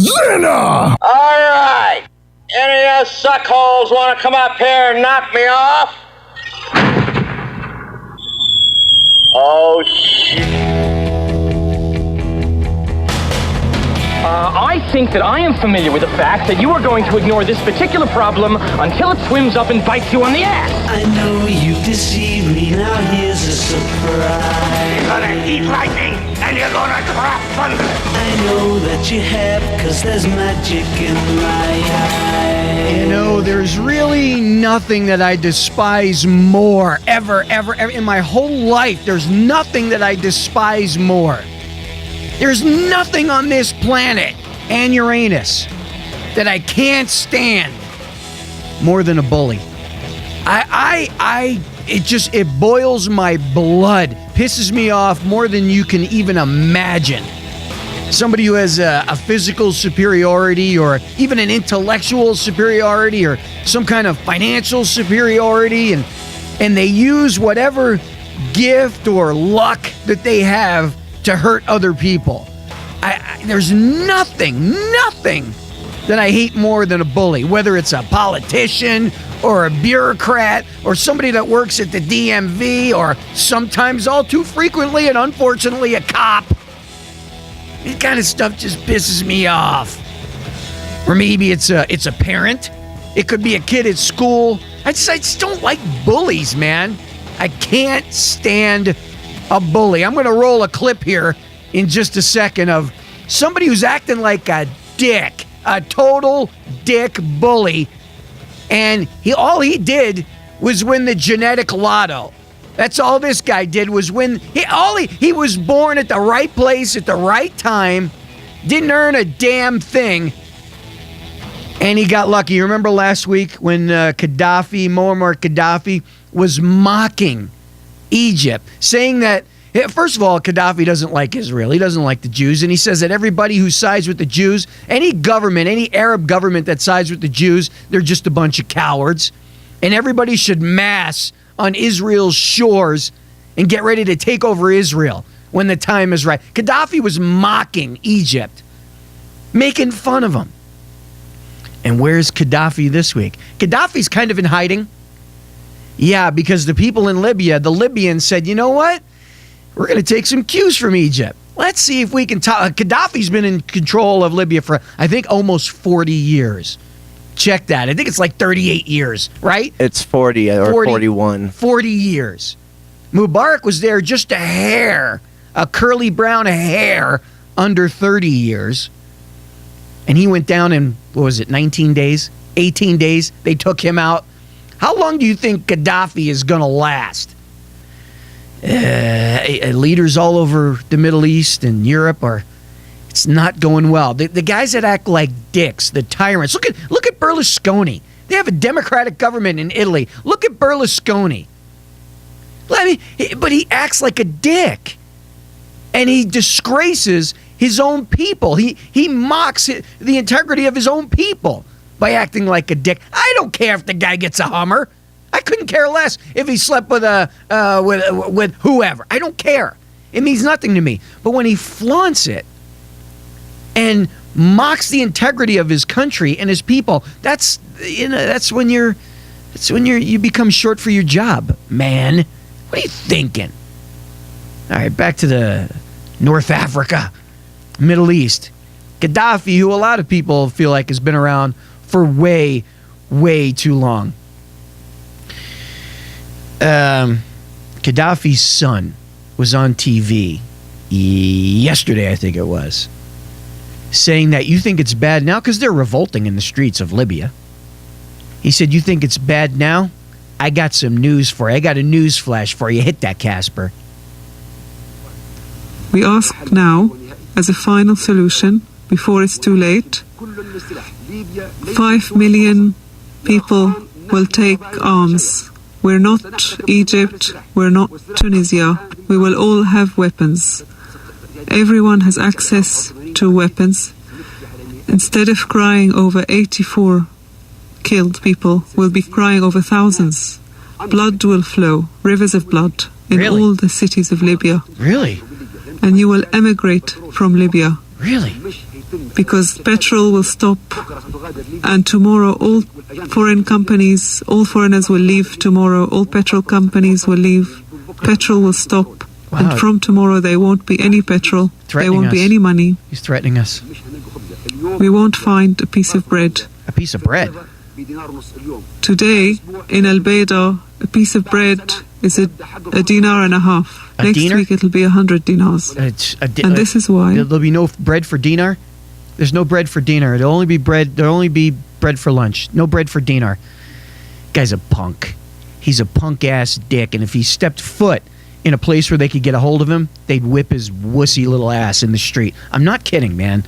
Zinna! All right. Any of you suckholes want to come up here and knock me off? Oh, shit. I think that I am familiar with the fact that you are going to ignore this particular problem until it swims up and bites you on the ass. I know you've deceived me, now here's a surprise. You're gonna eat lightning and you're gonna drop thunder. I know that you have, 'cause there's magic in my eye. You know, there's really nothing that I despise more, ever, in my whole life. There's nothing that I despise more. There's nothing on this planet and Uranus that I can't stand more than a bully. It boils my blood, pisses me off more than you can even imagine. Somebody who has a physical superiority or even an intellectual superiority or some kind of financial superiority, and they use whatever gift or luck that they have to hurt other people. There's nothing that I hate more than a bully, whether it's a politician or a bureaucrat or somebody that works at the DMV or sometimes all too frequently and unfortunately a cop. This kind of stuff just pisses me off. Or maybe it's a parent. It could be a kid at school. I just don't like bullies, man. I can't stand a bully. I'm going to roll a clip here in just a second of somebody who's acting like a dick, a total dick bully, and all he did was win the genetic lotto. That's all this guy did was win. He was born at the right place at the right time, didn't earn a damn thing, and he got lucky. You remember last week when Muammar Gaddafi was mocking Egypt, saying that, first of all, Gaddafi doesn't like Israel. He doesn't like the Jews. And he says that everybody who sides with the Jews, any government, any Arab government that sides with the Jews, they're just a bunch of cowards. And everybody should mass on Israel's shores and get ready to take over Israel when the time is right. Gaddafi was mocking Egypt, making fun of them. And where's Gaddafi this week? Gaddafi's kind of in hiding. Yeah, because the people in Libya, the Libyans said, you know what? We're going to take some cues from Egypt. Let's see if we can talk. Gaddafi's been in control of Libya for, I think, almost 40 years. Check that. I think it's like 38 years, right? It's 40 or 41. 40 years. Mubarak was there just a hair, a curly brown hair, under 30 years. And he went down in, 19 days? 18 days? They took him out. How long do you think Gaddafi is going to last? Leaders all over the Middle East and Europe it's not going well. The guys that act like dicks, the tyrants. Look at Berlusconi. They have a democratic government in Italy. Look at Berlusconi. But he acts like a dick. And he disgraces his own people. He mocks the integrity of his own people by acting like a dick. I don't care if the guy gets a Hummer. I couldn't care less if he slept with with whoever. I don't care. It means nothing to me. But when he flaunts it and mocks the integrity of his country and his people, that's when you become short for your job, man. What are you thinking? All right, back to the North Africa, Middle East. Gaddafi, who a lot of people feel like has been around for way, way too long. Gaddafi's son was on TV yesterday, I think it was, saying that you think it's bad now because they're revolting in the streets of Libya. He said, you think it's bad now? I got some news for you. I got a news flash for you. Hit that, Casper. We ask now, as a final solution, before it's too late, 5 million people will take arms. We're not Egypt, we're not Tunisia. We will all have weapons. Everyone has access to weapons. Instead of crying over 84 killed people, we'll be crying over thousands. Blood will flow, rivers of blood, in all the cities of Libya. Really? And you will emigrate from Libya. Really? because petrol will stop, and tomorrow all foreigners will leave tomorrow, all petrol companies will leave, petrol will stop, and from tomorrow there won't be any petrol, there won't be any money. He's threatening us. We won't find a piece of bread. A piece of bread? Today, in Al-Baida, a piece of bread is a dinar and a half. Next week it'll be 100 dinars. And this is why. There'll be no bread for dinar? There's no bread for dinar. There'll only be bread for lunch. No bread for dinar. Guy's a punk. He's a punk-ass dick, and if he stepped foot in a place where they could get a hold of him, they'd whip his wussy little ass in the street. I'm not kidding, man.